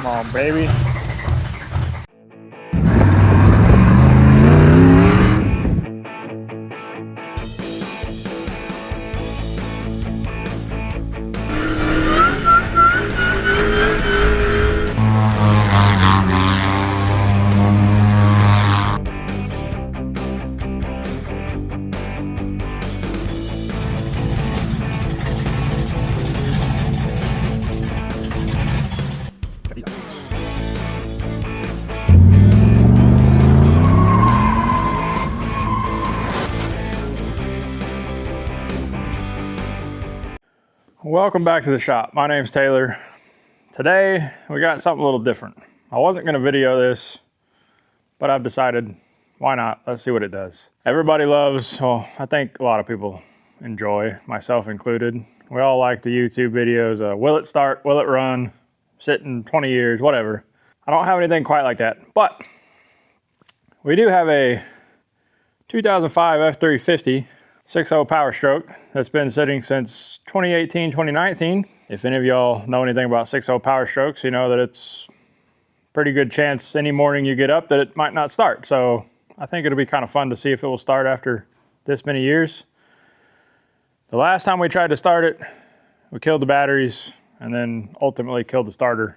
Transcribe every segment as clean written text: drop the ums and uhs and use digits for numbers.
Come on, baby. Welcome back to the shop. My name's Taylor. Today we got something a little different. I wasn't going to video this, but I've decided, why not? Let's see what it does. Everybody loves, well, I think a lot of people enjoy, myself included. We all like the YouTube videos. Will it start? Will it run? Sit in 20 years, whatever. I don't have anything quite like that, but we do have a 2005 F350 6.0 Powerstroke that's been sitting since 2018, 2019. If any of y'all know anything about 6.0 Powerstrokes, you know that it's pretty good chance any morning you get up that it might not start. So I think it'll be kind of fun to see if it will start after this many years. The last time we tried to start it, we killed the batteries and then ultimately killed the starter.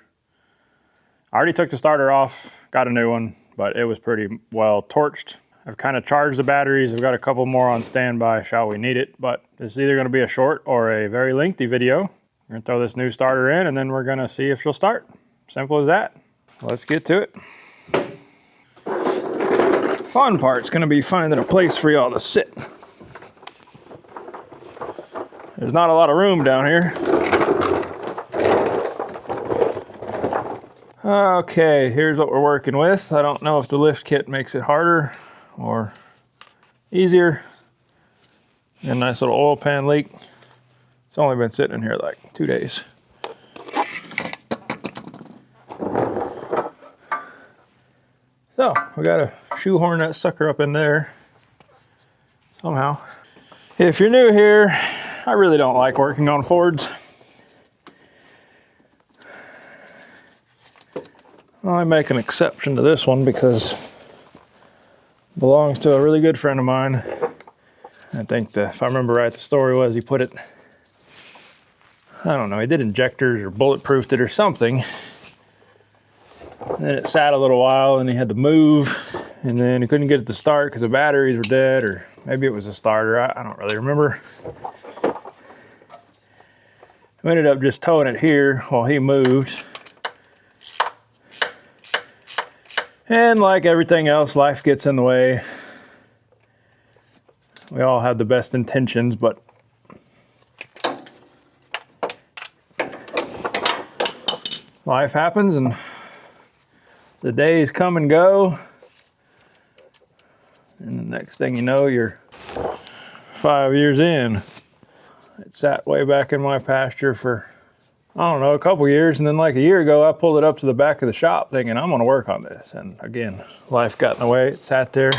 I already took the starter off, got a new one, but it was pretty well torched. I've kind of charged the batteries. I've got a couple more on standby, shall we need it, but this is either going to be a short or a very lengthy video. We're going to throw this new starter in and then we're going to see if she'll start. Simple as that. Let's get to it. Fun part's going to be finding a place for y'all to sit. There's not a lot of room down here. Okay, here's what we're working with. I don't know if the lift kit makes it harder or easier. A nice little oil pan leak. It's only been sitting in here like 2 days. So we got to shoehorn that sucker up in there somehow. If you're new here, I really don't like working on Fords. I make an exception to this one because it belongs to a really good friend of mine. I think if I remember right, the story was he put it, I don't know, he did injectors or bulletproofed it or something. And then it sat a little while and he had to move and then he couldn't get it to start because the batteries were dead, or maybe it was a starter, I don't really remember. We ended up just towing it here while he moved. And like everything else, life gets in the way. We all have the best intentions, but life happens and the days come and go. And the next thing you know, you're 5 years in. It sat way back in my pasture for, I don't know, a couple years, and then like a year ago I pulled it up to the back of the shop thinking I'm gonna work on this, and again, life got in the way. It sat there.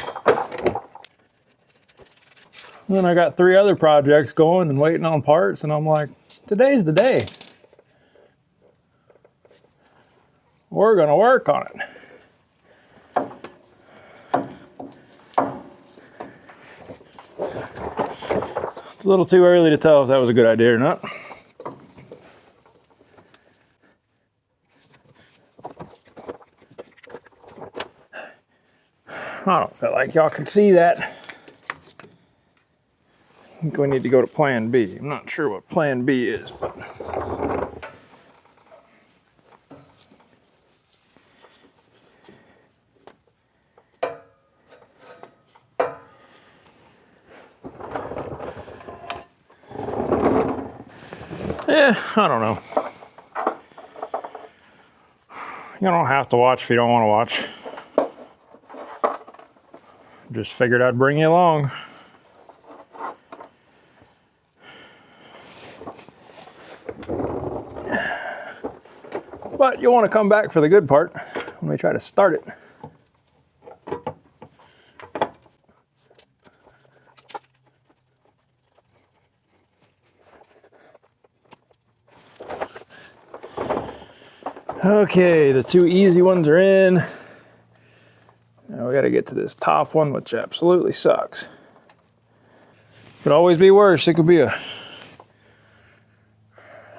And then I got 3 other projects going and waiting on parts, and I'm like, today's the day. We're gonna work on it. It's a little too early to tell if that was a good idea or not. I don't feel like y'all can see that. I think we need to go to plan B. I'm not sure what plan B is, but I don't know. You don't have to watch if you don't want to watch. Just figured I'd bring you along. But you'll want to come back for the good part when we try to start it. Okay, the two easy ones are in. Now we gotta get to this top one, which absolutely sucks. Could always be worse. It could be a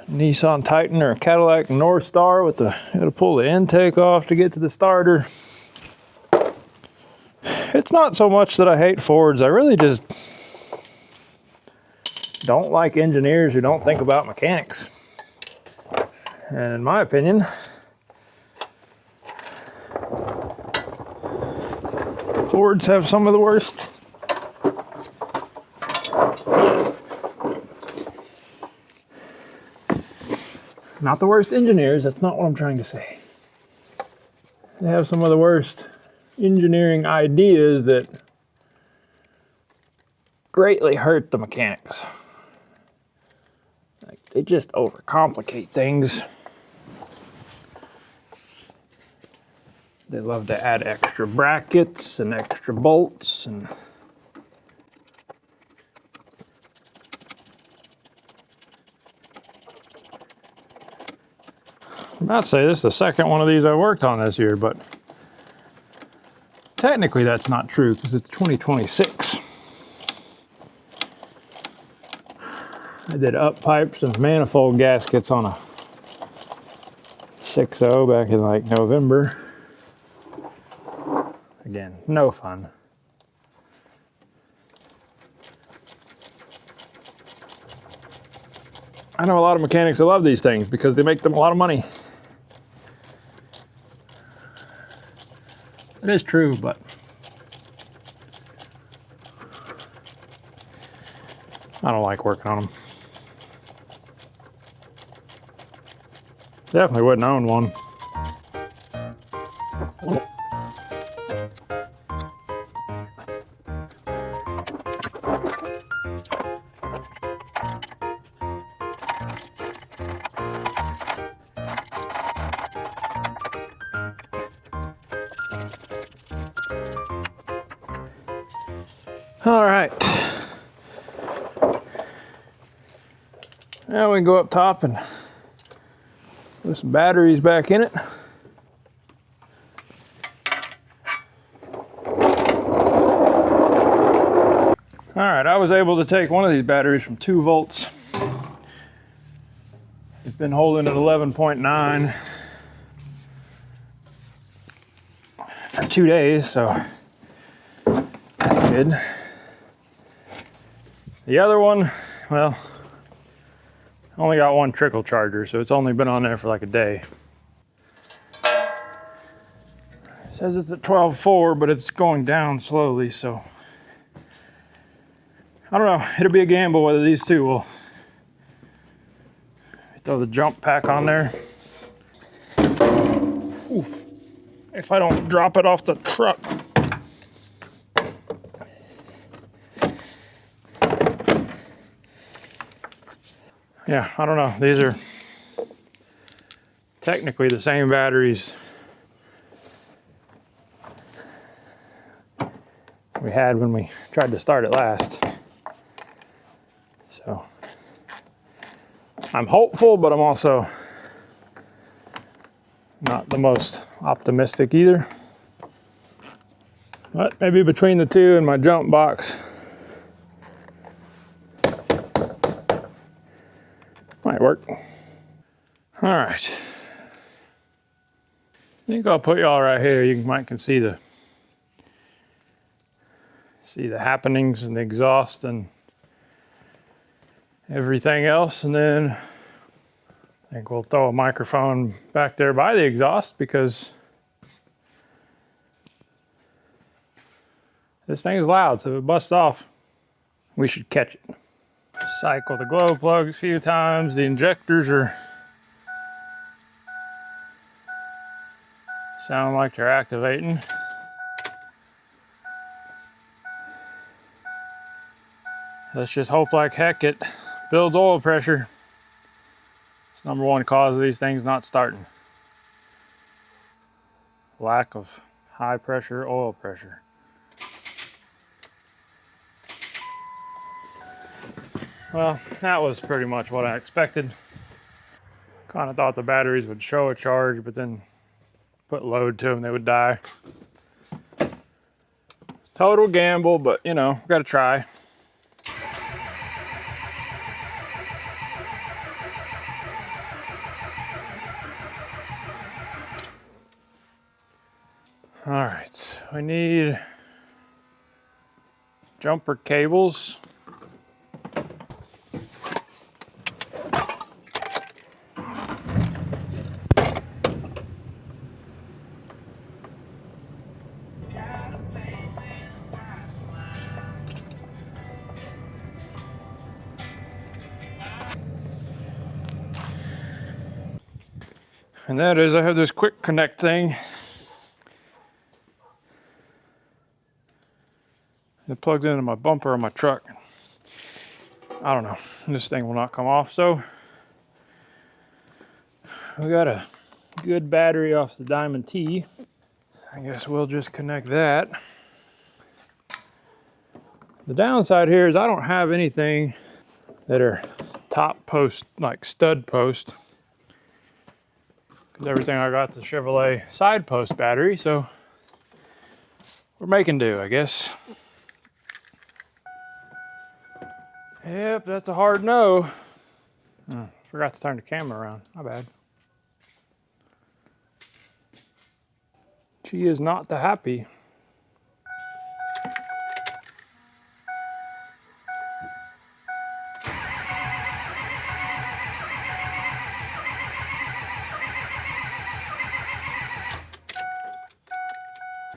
Nissan Titan or a Cadillac North Star with the, you gotta pull the intake off to get to the starter. It's not so much that I hate Fords. I really just don't like engineers who don't think about mechanics. And in my opinion, Fords have some of the worst. Not the worst engineers, that's not what I'm trying to say. They have some of the worst engineering ideas that greatly hurt the mechanics. Like, they just overcomplicate things. They love to add extra brackets and extra bolts and I'm about to say this is the second one of these I worked on this year, but technically that's not true because it's 2026. I did up pipes and manifold gaskets on a 6.0 back in like November. Again, no fun. I know a lot of mechanics that love these things because they make them a lot of money. It is true, but I don't like working on them. Definitely wouldn't own one. All right. Now we can go up top and put some batteries back in it. All right, I was able to take one of these batteries from 2 volts. It's been holding at 11.9 for 2 days, so that's good. The other one, well, I only got one trickle charger, so it's only been on there for like a day. It says it's at 12.4, but it's going down slowly, so I don't know. It'll be a gamble whether these two will throw the jump pack on there. Oof. If I don't drop it off the truck. Yeah, I don't know. These are technically the same batteries we had when we tried to start it last. So I'm hopeful, but I'm also not the most optimistic either. But maybe between the two and my jump box, might work. All right. I think I'll put y'all right here. You might can see the happenings and the exhaust and everything else, and then I think we'll throw a microphone back there by the exhaust because this thing is loud, so if it busts off, we should catch it. Cycle the glow plugs a few times. The injectors are sound like they're activating. Let's just hope like heck it builds oil pressure. It's the #1 cause of these things not starting. Lack of high pressure oil pressure. Well, that was pretty much what I expected. Kind of thought the batteries would show a charge, but then put load to them, they would die. Total gamble, but you know, gotta try. All right, we need jumper cables. And that is, I have this quick connect thing. It plugs into my bumper on my truck. I don't know, this thing will not come off, so we got a good battery off the Diamond T. I guess we'll just connect that. The downside here is I don't have anything that are top post, like stud post, because everything I got the Chevrolet side post battery, so we're making do, I guess. Yep, that's a hard no. Oh, forgot to turn the camera around, my bad. She is not the happy.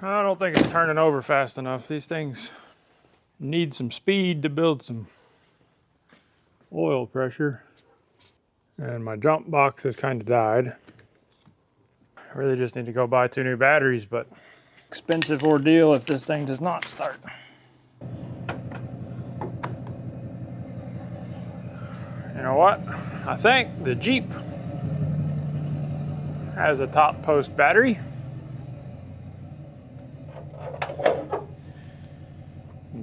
I don't think it's turning over fast enough. These things need some speed to build some oil pressure. And my jump box has kind of died. I really just need to go buy 2 new batteries, but expensive ordeal if this thing does not start. You know what? I think the Jeep has a top post battery.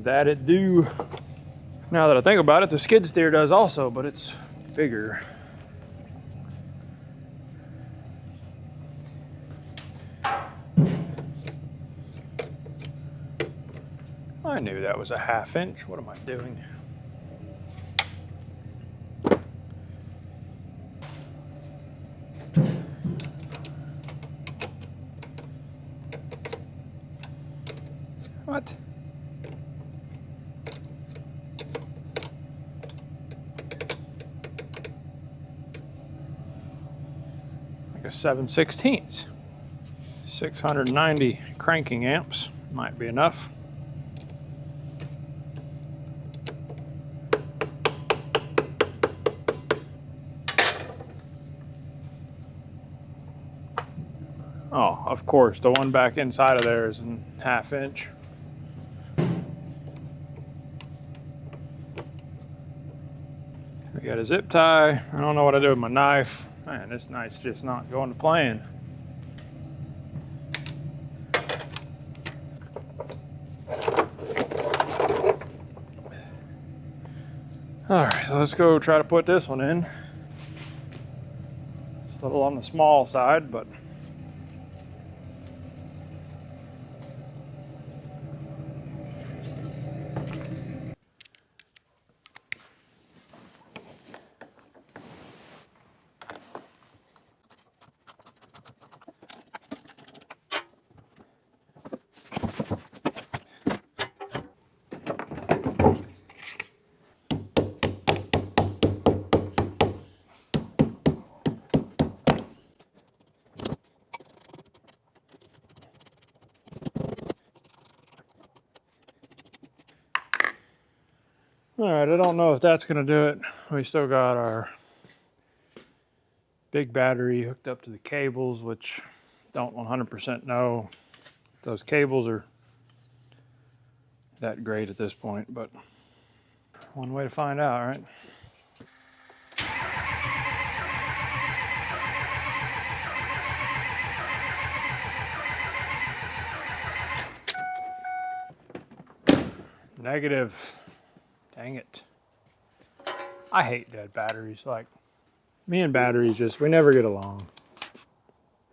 That it do. Now that I think about it, the skid steer does also, but it's bigger. I knew that was a 1/2 inch. What am I doing? What? Like a 7/16. 690 cranking amps might be enough. Oh, of course, the one back inside of there is a 1/2 inch. We got a zip tie. I don't know what I do with my knife. Man, this knife's just not going to plan. All right, let's go try to put this one in. It's a little on the small side, but all right, I don't know if that's gonna do it. We still got our big battery hooked up to the cables, which don't 100% know if those cables are that great at this point, but one way to find out, right? Negative. Dang it. I hate dead batteries. Like, Me and batteries we never get along.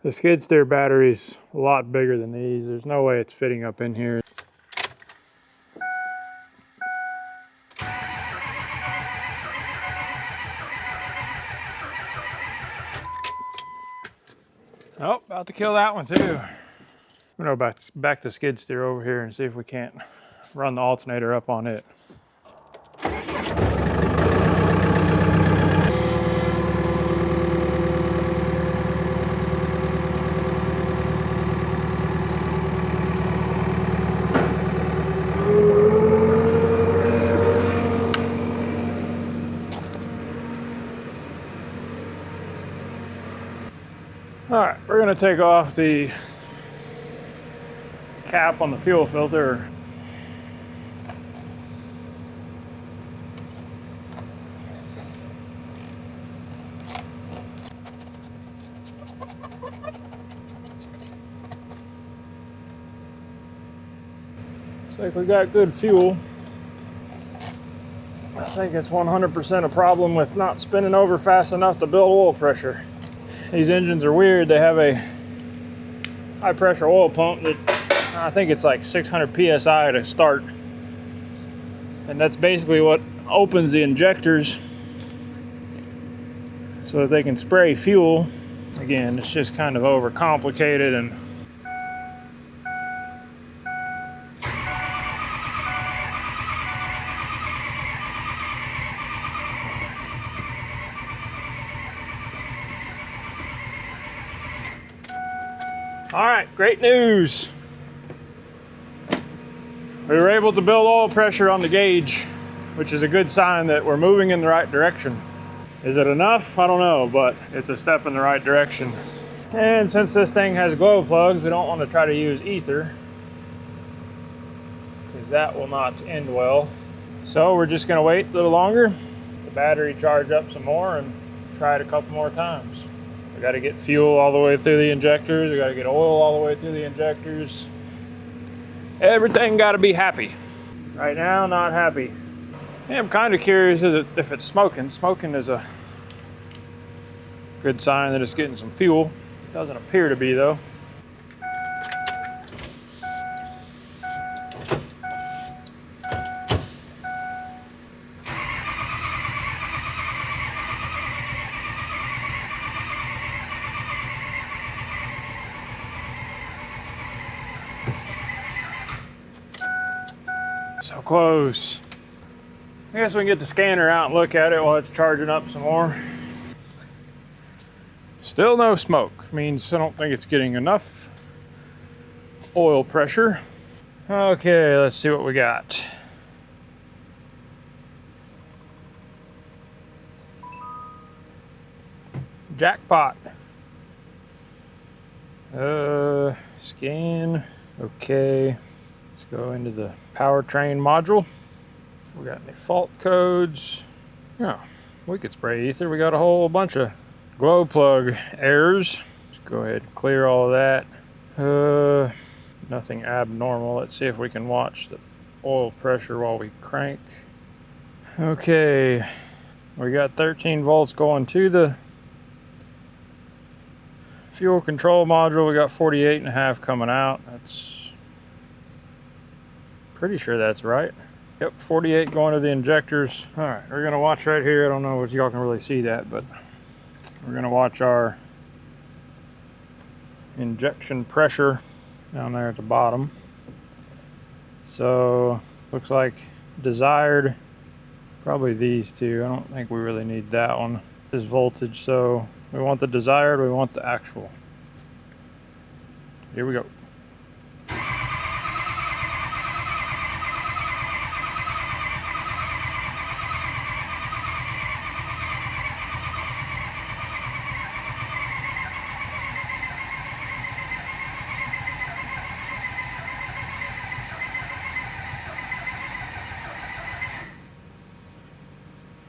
The skid steer battery's a lot bigger than these. There's no way it's fitting up in here. Oh, about to kill that one too. I'm gonna go back to skid steer over here and see if we can't run the alternator up on it. All right, we're gonna take off the cap on the fuel filter. Looks like we got good fuel. I think it's 100% a problem with not spinning over fast enough to build oil pressure. These engines are weird. They have a high pressure oil pump that I think it's like 600 PSI to start. And that's basically what opens the injectors so that they can spray fuel. Again, it's just kind of overcomplicated and all right, great news. We were able to build oil pressure on the gauge, which is a good sign that we're moving in the right direction. Is it enough? I don't know, but it's a step in the right direction. And since this thing has glow plugs, we don't want to try to use ether because that will not end well. So we're just gonna wait a little longer, the battery charge up some more and try it a couple more times. We got to get fuel all the way through the injectors. We got to get oil all the way through the injectors. Everything got to be happy. Right now, not happy. Yeah, I'm kind of curious if it's smoking. Smoking is a good sign that it's getting some fuel. Doesn't appear to be though. So close. I guess we can get the scanner out and look at it while it's charging up some more. Still no smoke. Means I don't think it's getting enough oil pressure. Okay, let's see what we got. Jackpot. Scan. Okay. Let's go into the powertrain module. We got any fault codes? Yeah, we could spray ether. We got a whole bunch of glow plug errors. Let's go ahead and clear all of that. Nothing abnormal. Let's see if we can watch the oil pressure while we crank. Okay, we got 13 volts going to the fuel control module. We got 48.5 coming out. That's pretty sure that's right. Yep, 48 going to the injectors. All right, we're gonna watch right here. I don't know if y'all can really see that, but we're gonna watch our injection pressure down there at the bottom. So looks like desired, probably these two. I don't think we really need that one. This voltage, so we want the desired, we want the actual. Here we go.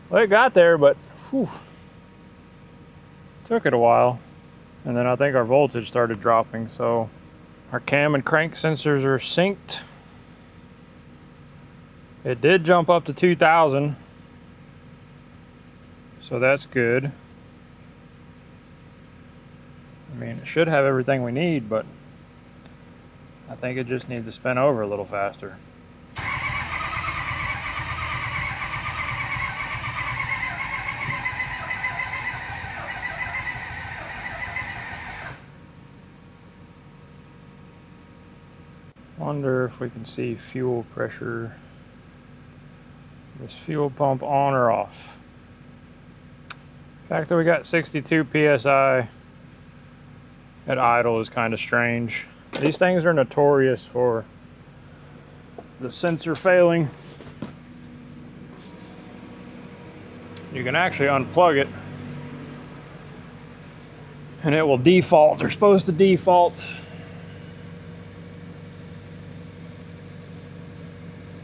Well, it got there, but whew, took it a while. And then I think our voltage started dropping, so our cam and crank sensors are synced. It did jump up to 2,000, so that's good. I mean, it should have everything we need, but I think it just needs to spin over a little faster. Wonder if we can see fuel pressure. Is fuel pump on or off? The fact that we got 62 psi at idle is kind of strange. These things are notorious for the sensor failing. You can actually unplug it and it will default. They're supposed to default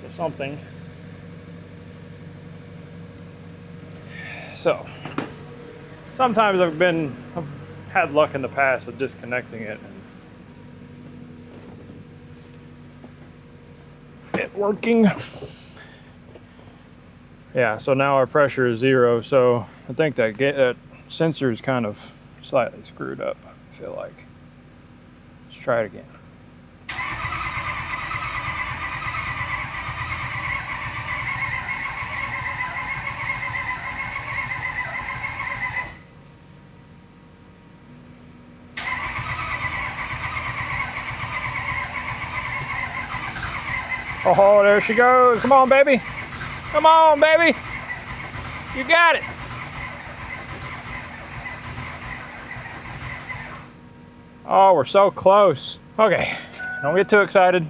to something. So sometimes I've had luck in the past with disconnecting it and it working. Yeah, so now our pressure is 0, so I think that sensor is kind of slightly screwed up, I feel like. Let's try it again. Oh, there she goes. Come on, baby. Come on, baby. You got it. Oh, we're so close. Okay, don't get too excited.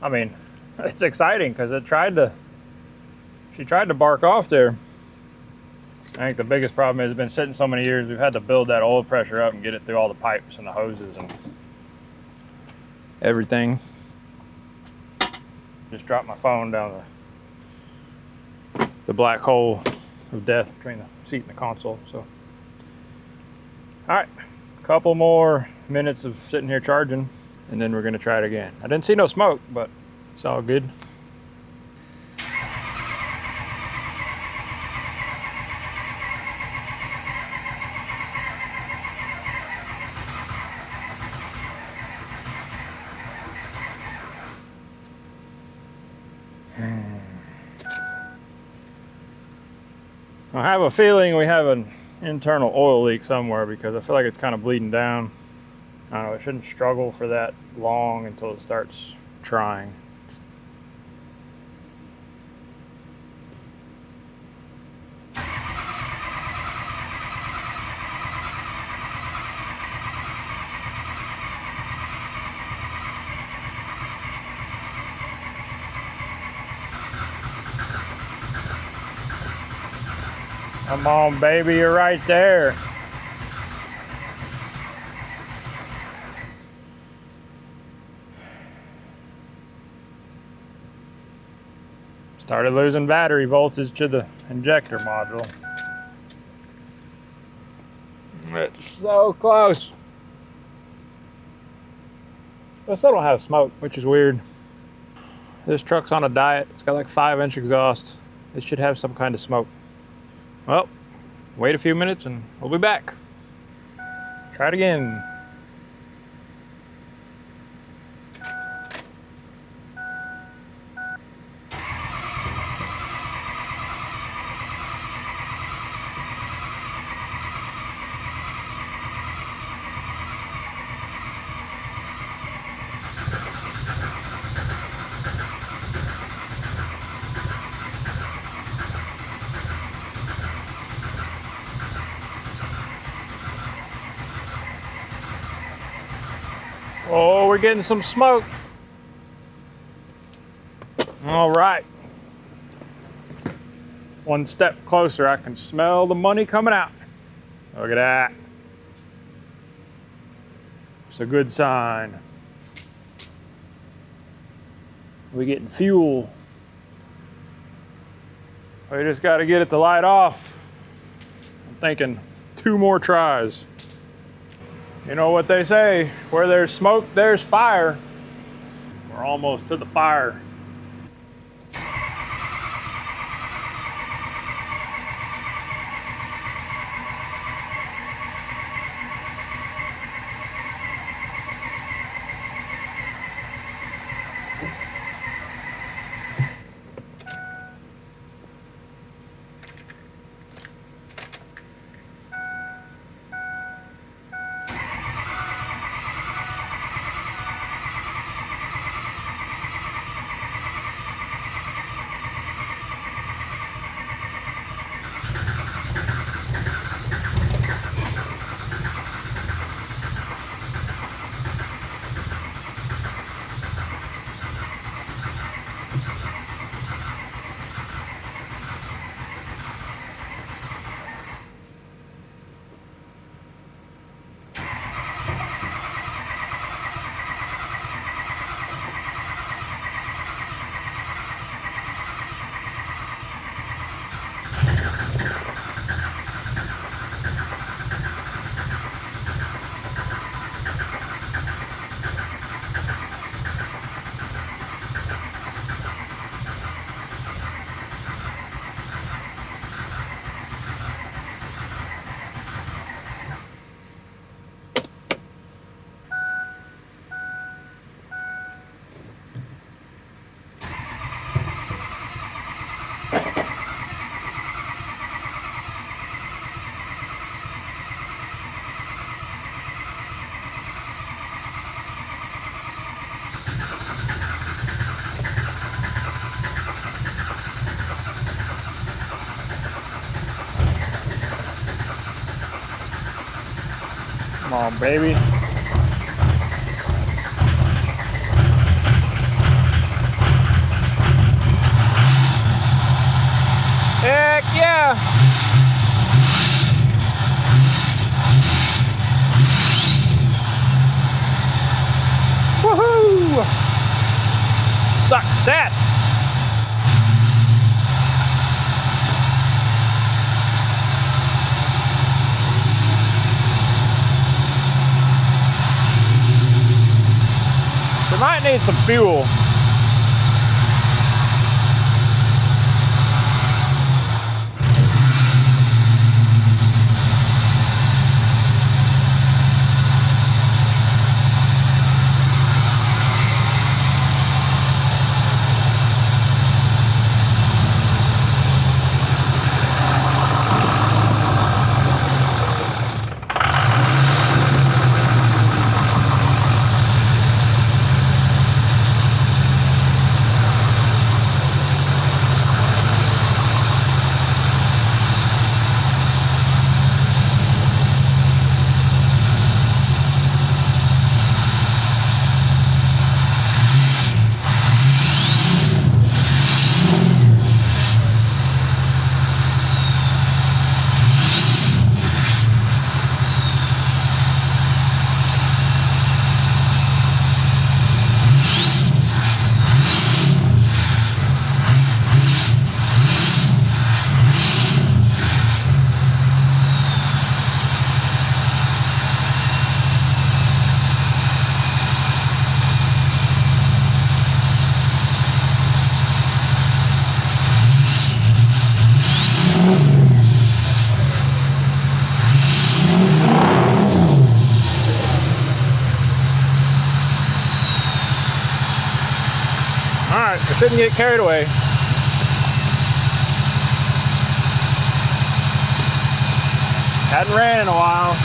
I mean, it's exciting because she tried to bark off there. I think the biggest problem is it's been sitting so many years, we've had to build that oil pressure up and get it through all the pipes and the hoses and everything. Just dropped my phone down the black hole of death between the seat and the console. So, all right, a couple more minutes of sitting here charging, and then we're gonna try it again. I didn't see no smoke, but it's all good. I have a feeling we have an internal oil leak somewhere because I feel like it's kind of bleeding down. I don't know, it shouldn't struggle for that long until it starts trying. Come on, baby, you're right there. Started losing battery voltage to the injector module. It's so close. I still don't have smoke, which is weird. This truck's on a diet. It's got like 5-inch exhaust. It should have some kind of smoke. Well, wait a few minutes and we'll be back. Try it again. Oh, we're getting some smoke. All right. One step closer, I can smell the money coming out. Look at that. It's a good sign. We're getting fuel. We just got to get it to light off. I'm thinking 2 more tries. You know what they say, where there's smoke, there's fire. We're almost to the fire. Come on, baby. Heck yeah! Woohoo! Success! We might need some fuel. Alright, I shouldn't get carried away. Hadn't ran in a while.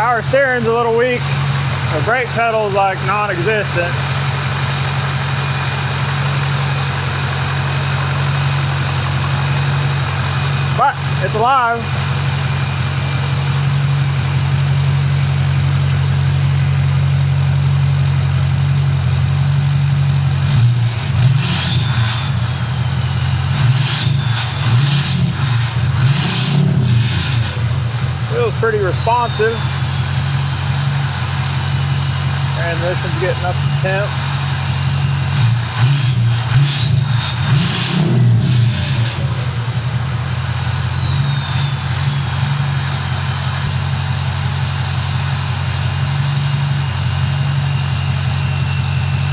Power steering's a little weak. The brake pedal's like non-existent. But it's alive. Feels pretty responsive. Transmission's getting up to temp.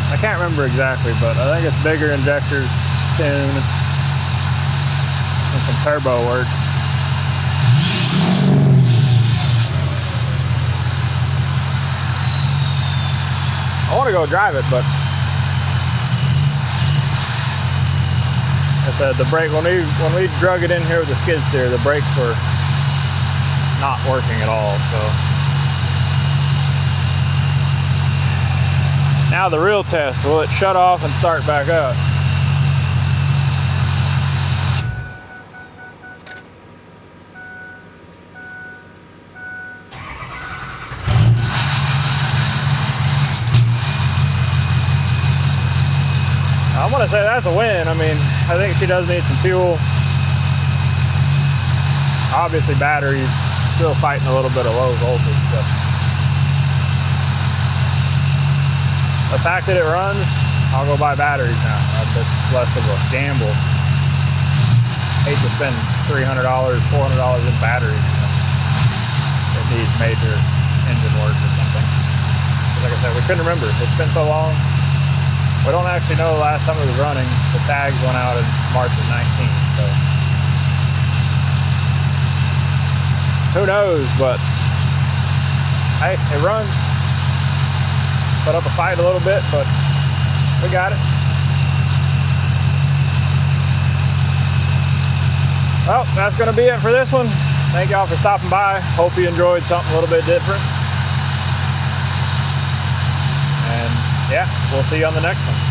I can't remember exactly, but I think it's bigger injectors tune and some turbo work. I want to go drive it, but I said the brake, when we drug it in here with the skid steer, the brakes were not working at all. So now the real test, will it shut off and start back up? I'm gonna gonna say that's a win. I mean, I think she does need some fuel. Obviously batteries still fighting a little bit of low voltage, but the fact that it runs, I'll go buy batteries now. That's less of a gamble. Hate to spend $300, $400 in batteries. It needs major engine work or something. Like I said, we couldn't remember. It's been so long. We don't actually know the last time it was running. The tags went out in March of 19, so who knows, but hey, it runs. Put up a fight a little bit, but we got it. Well, that's going to be it for this one. Thank y'all for stopping by. Hope you enjoyed something a little bit different. And yeah, we'll see you on the next one.